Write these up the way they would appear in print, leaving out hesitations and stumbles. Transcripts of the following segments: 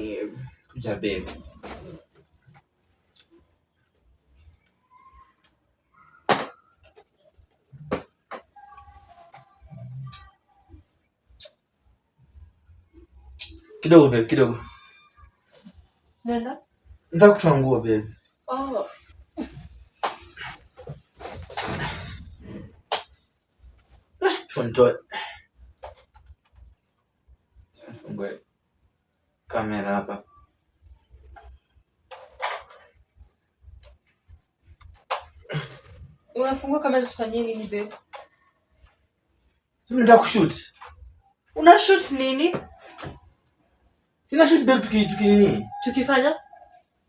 babe. Kuja babe. Kidogo babe, kidogo. Nenda? Nataka kutoa nguo babe. Oh. Funtoe. Fungue kamera hapa. Unafungua kamera tufanyie nini babe? Nataka kushoot. Una shoot nini? Sina shoot babe nini? Tukifanya?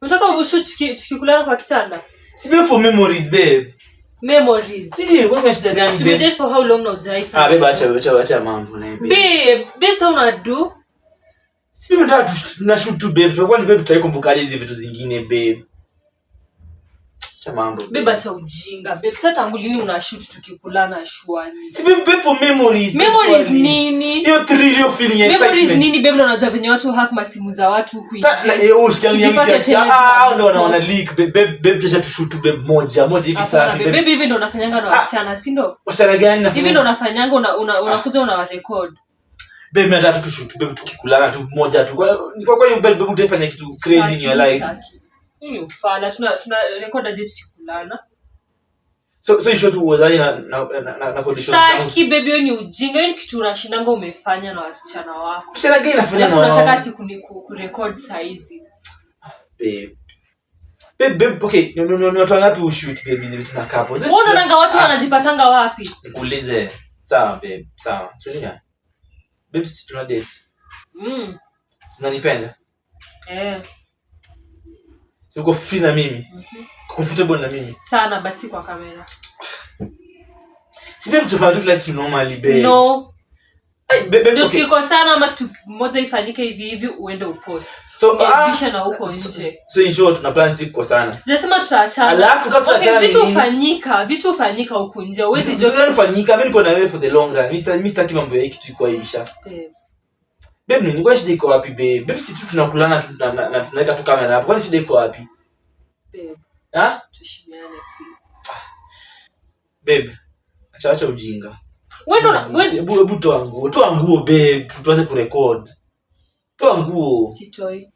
Unataka ushoot tukikulala kwa kitanda? Si babe for memories babe. Memories. Sidi, wewe shida gani babe? Tumedate for how long now Jai? Babe acha mambo na babe. Babe sasa unadu? Si babe nataka na shoot tu babe. Kwa nini babe tutaikumbuka hizi vitu zingine babe? Acha mambo. Babe acha ujinga. Babe sasa tangu lini una shoot tukikulana shwani? Si babe for memories. Memories nini? Hiyo thrill, hiyo feeling ya excitement. Memories nini babe? Na unajua venye watu hack masimu za watu huku nje. Sasa ndio wana leak babe tuacha tushoot babe moja hivi safi babe hivi ndio unafanyanga na wasichana si ndio? Wasichana gani hivi ndio unafanyanga unakuja una record. Babe nataka tushoot babe tukikulana tu moja tu. Kwa hiyo babe utafanya kitu crazy in your life. Mimi ufala tuna record aje tukikulana. So you shot uwezani na conditions zangu. Saki baby wewe ni ujinga, wewe ni kitu unashindanga umefanya na wasichana wako. Wasichana gani nafanya na wao? Unataka ati kurecord saizi. Babe okay, ni watu wangapi ushoot baby hizi vitu na couple? Wewe unaona watu wanajipatanga wapi? Nikuulize. Sawa babe, sawa. Tulia. Babe si tuna date. Unanipenda? Si uko free na mimi? Comfortable na mimi? Sana but si kwa kamera. Si babe tutafanya tu kila kitu normally babe. No. Babe ndio tukiko sana ama kitu moja ifanyike hivi uende upost. So bisha na huko nje. So in short tuna plan siku kwa sana. Sijasema tutaachana. Alafu kama tutaachana vitu hufanyika huko nje. Huwezi joke kufanyika. Mimi niko na wewe for the long run. Mr. sitaki mambo ya kitu iko Aisha. Babe nini kwa shida iko wapi babe? Babe si tu tunakulana na tunaweka tu kamera hapo. Kwa shida iko wapi? Babe. Tushimiane please. Babe, acha ujinga. Wewe hebu toa nguo babe, tuanze kurecord. Toa nguo. Sitoi.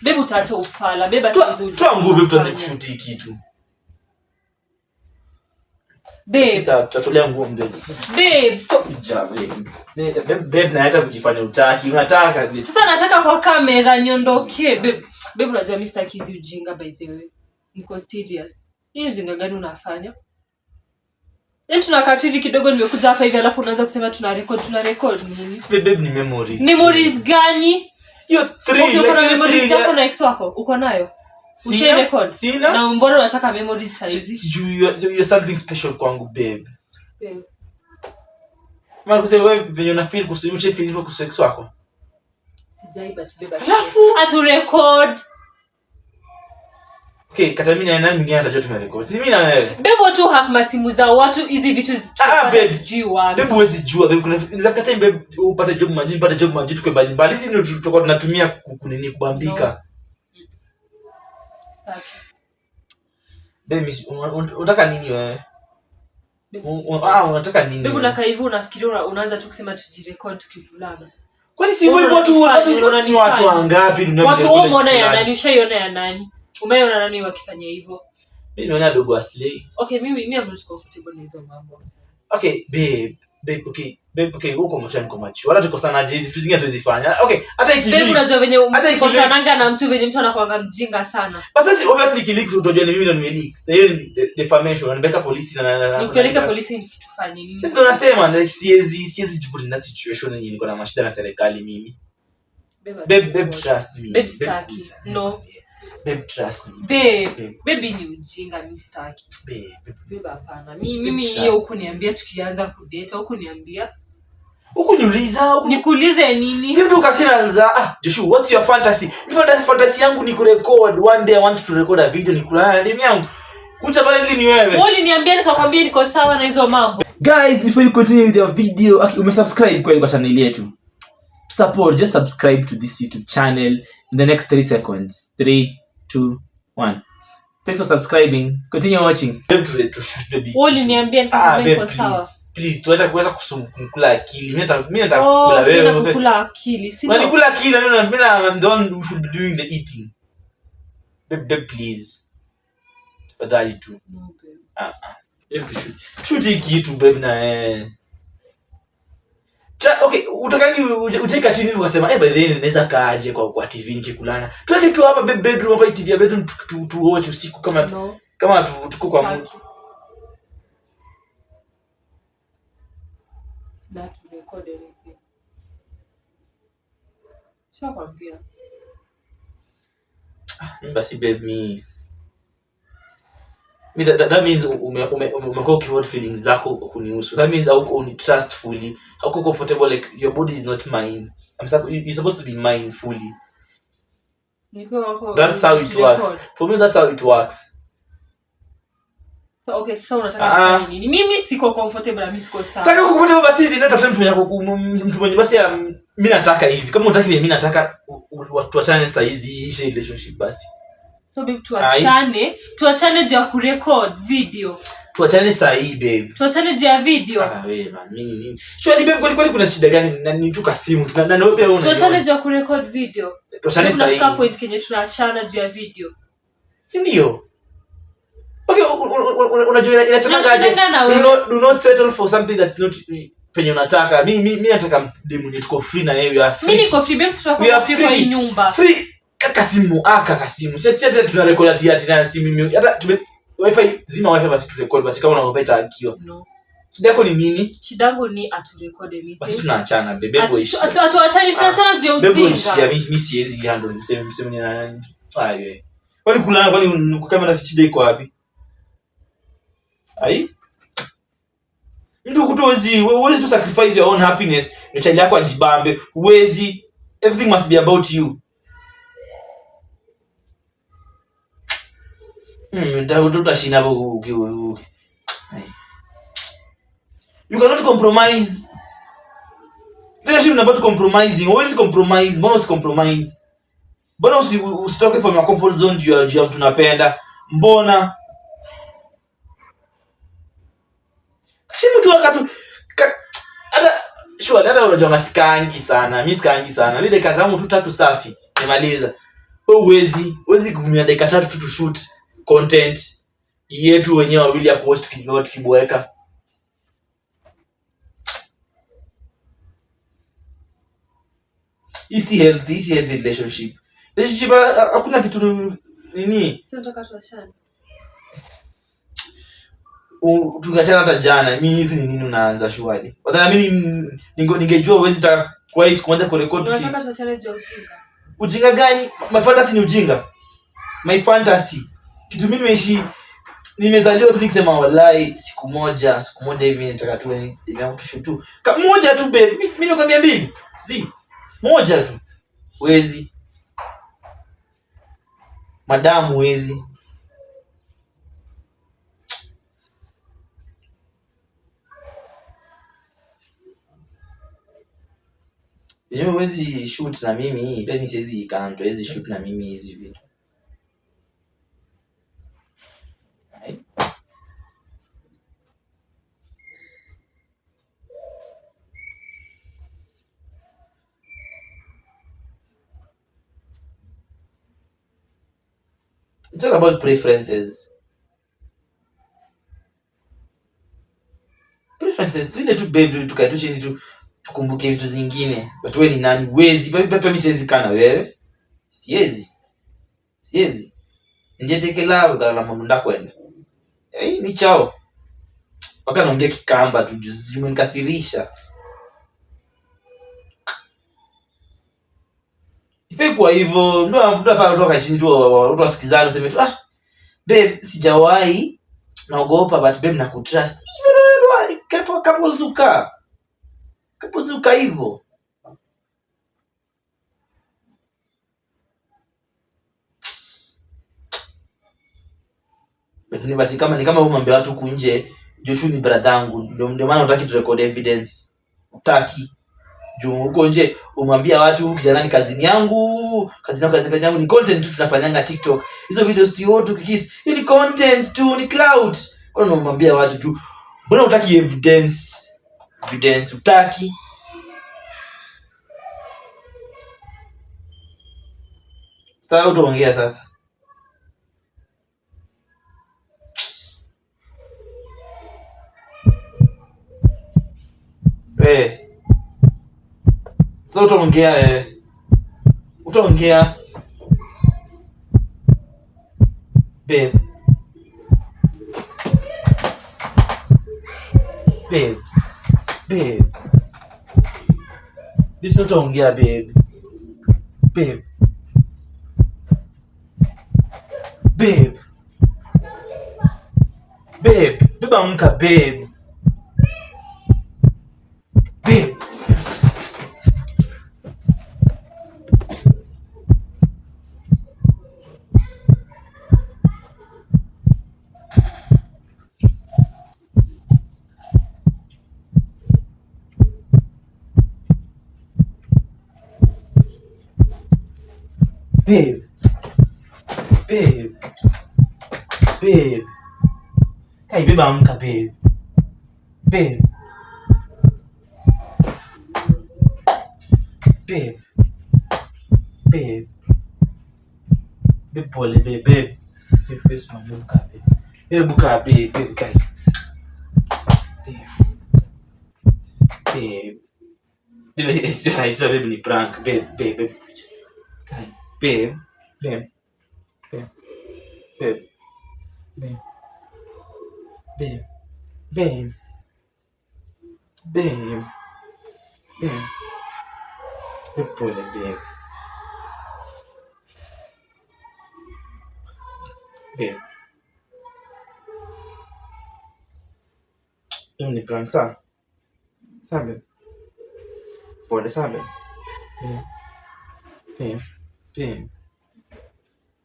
Babe utaacha ufala. Babe asizo. Toa nguo babe tuanze kushoot hiki kitu. Babe sasa tutatolea nguo babe. Babe stop. Babe naacha kujifanya utaki. Unataka sasa nataka kwa kamera niondoke. Babe unajua mimi sitaki hizi ujinga by the way. Niko serious. Hii ujinga gani unafanya? Yaani tunakaa tu hivi kidogo nimekuja hapa hivi alafu unaanza kusema tuna record nini? Babe ni memories. Memories gani? Hiyo 3 uko na memories zako na ex wako? Uko nayo? Ushe record. Na mbona unataka memories saizi? Sijui you're something special kwangu babe. Mara kusema wewe venye una feel kuhusu uche feel hivyo kuhusu ex wako? Sijai but babe. Alafu atu record. Okay, kata mimi na nani mwingine atajua tumerecord. Si mimi na wewe. Babe tu hack masimu za watu hizi vitu babe sijui wapi. Babe huwezi jua babe kuna inaweza kata babe upate job majini tuko mbali. Hizi ndio tutakuwa tunatumia kunini kubambika. Babe unataka nini wewe? Unataka nini? Babe unakaa hivi unafikiria unaanza tu kusema tujirecord tukikulana. Kwani si wewe watu wangapi dunia? Watu wao umeona ya nani? Ushaiona ya nani? Umeona nani wakifanya hivyo? Mimi naona dogo Aslay. Okay, mimi am not comfortable na hizo mambo. Okay, babe, okay, uko mchana kwa macho. Wala tukosanaje hizi vitu zingine tuzifanya. Okay, hata ikiliki. Babe unajua venye ukosananga na mtu venye mtu anakuanga mjinga sana. Basi si obviously ikiliki utajua ni mimi ndo nimeleak. Na hiyo ni defamation, unabeka polisi na nipeleke polisi nitufanye nini? Sisi ndo nasema siwezi jibu na situation yenyewe niko na mashida na serikali mimi. Babe trust me. Babe staki. No. Babe trust me. Baby ni ujinga mimi sitaki. Babe hapana. Mimi hiyo huko niambia tukianza kudate huko niambia. Huko niuliza nikuulize nini? Si mtu kasema Joshua what's your fantasy? Fantasy yangu ni kurecord one day I want to record a video nikulana na demu yangu. Utapata ni wewe. Wewe uliniambia nikakwambia niko sawa na hizo mambo. Guys, before you continue with your video, umesubscribe kwa channel yetu. support, just subscribe to this YouTube channel in the next 3 seconds. 3, 2, 1. Thanks for subscriing. Continue watching. Uliniambia niko sawa. Please, tuacha kuweza kukula akili. Mimi nataka kukula wewe. Kukula akili. Sina kula akili, I'm the one who should be doing the eating. Babe, please. Tafadhali tu. No, babe. Shoot kitu babe na okay, utakangi uteka chini hivi ukasema by the way naweza kaaje kwa TV nikikulana. Tuweke tu hapa bedroom hapa TV ya bedroom tu watch usiku kama tuko kwa mood. Na tu record anything. Shakwambia. Basi babe that means umekuwa ukihold feelings zako kunihusu. That means hauko trust fully. Hauko comfortable, like your body is not mine. You're supposed to be mine fully. That's how it works. For me, that's how it works. So okay, so unataka kufanya nini? Mimi siko comfortable na mimi siko sawa. Sasa comfortable basi nitafuta mtu mwenye basi mimi nataka hivi. Kama unataka mimi nataka tuachane saa hizi relationship basi. So babe, tuachane juu ya kurecord video. Tuachane saa hii babe. Tuachane juu ya video. Wewe man, nini? Surely babe, kwani kuna shida gani? Na nituka simu. Na wewe pia unaona. Tuachane juu ya kurecord video. Tuachane saa hii. Kuna point kenye tunaachana juu ya video. Si ndio? Okay, unajua inasemagaje? Do not settle for something that's not penye unataka. Mimi nataka demu ni tuko free na yeye. Mimi niko free babe, tutakuwa free kwa nyumba. Free. Kasimu. Sisi hata tunarecord ati na simu mimi. Hata wifi zima wifi basi turecord basi kama unakopeta akio. No. Shida yako ni nini? Shida yangu ni aturecord anything. Basi tunaachana babe, boishi. Tuachane tunasana juu ya ujinga. Babe, mimi siwezi handle mseme ni nani. Wewe. Kwani kulana kwani kamera shida iko wapi? Ai? Mtu huwezi tu sacrifice your own happiness. Ni child yako ajibambe. Huwezi. Everything must be about you. Tutashinda hapo. You cannot compromise. Relationship is about compromising. Always compromise. Mbona usicompromise? Mbona usitoke from your comfort zone juu ya mtu unapenda? Mbona? Si mtu wakati hata unajua masikangi sana. Mimi sikangi sana. Mimi dakika zangu tu 3 safi. Nimaliza. Wewe huwezi kuvumilia dakika 3 tu shoot content yetu wenyewe wawili ya kuwatch tukiboeka. Easy healthy relationship. Hakuna kitu nini? Sio nataka tuachane. Tukachana hata jana. Mimi hizi ni nini unaanza shwali? Badala mimi ningejua huwezi ta kwa hii siku moja kurecord tu. Unataka tuachane juu ujinga. Ujinga gani? My fantasy ni ujinga. My fantasy. Kitu mimi nimezaliwa tu nikisema wallahi siku moja hivi nataka tu nimeamka tu. Kama moja tu babe. Mimi nakwambia mbili. Si. Moja tu. Wezi. Madamu wezi. Yeye wezi shoot na mimi, mimi siwezi kama mtu wezi shoot na mimi hizi vitu. It's all about preferences. Tu ile tu baby tukae tu chini tu tukumbuke vitu zingine. But wewe ni nani? Wezi. Baby mimi siwezi kana wewe. Siwezi. Nje tekela ngala mamunda kwenda. Ni chao. Paka naongea kikamba tu juzi umenikasirisha. Ife kwa hivyo ndo hapa kutoka chini tu watu wasikizane useme tu babe sijawahi naogopa but babe nakutrust. Hivyo kapo zuka hivyo. But ni kama umwambia watu huku nje Joshua ni brother yangu ndio maana unataka tu record evidence. Utaki. Juu huko nje umwambia watu kijana ni kazini yangu, kazini yangu ni content tu tunafanyanga TikTok. Hizo videos tu tukikiss. Hii ni content tu, ni cloud. Mbona unamwambia watu tu? Mbona hutaki evidence? Evidence hutaki? Sasa utaongea sasa. Sasa utaongea utaongea. Babe. Babe. Babe. Babe, sasa utaongea babe. Babe. Babe. Babe. Babe, amka babe. Babe. Babe. Babe. Babe. Hey, babe, amka babe. Babe. Babe. Babe. Babe, pole babe. Babe. Babe, simama amka babe. Babe, buka babe. Babe, kai. Babe. Babe. Babe, sio babe ni prank. Babe, babe. Kai. Babe. Babe. Babe. Babe. Babe. Babe. Babe. Babe. Babe. Babe, pole babe. Babe. Hii ni prank sawa? Sawa babe. Pole sawa babe. Babe. Babe. Babe.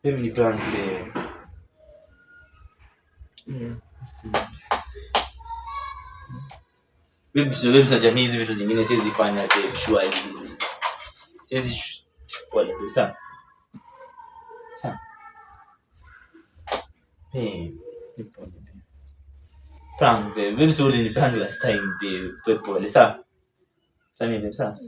Babe, ni prank babe. Babe, na jamii hizi vitu zingine siwezi fanya babe, sure hizi. Siwezi pole babe, sawa? Sawa. Babe, pole babe. Prank babe. Babe, sorry ni prank last time babe. Pole sawa? Sawa babe, sawa?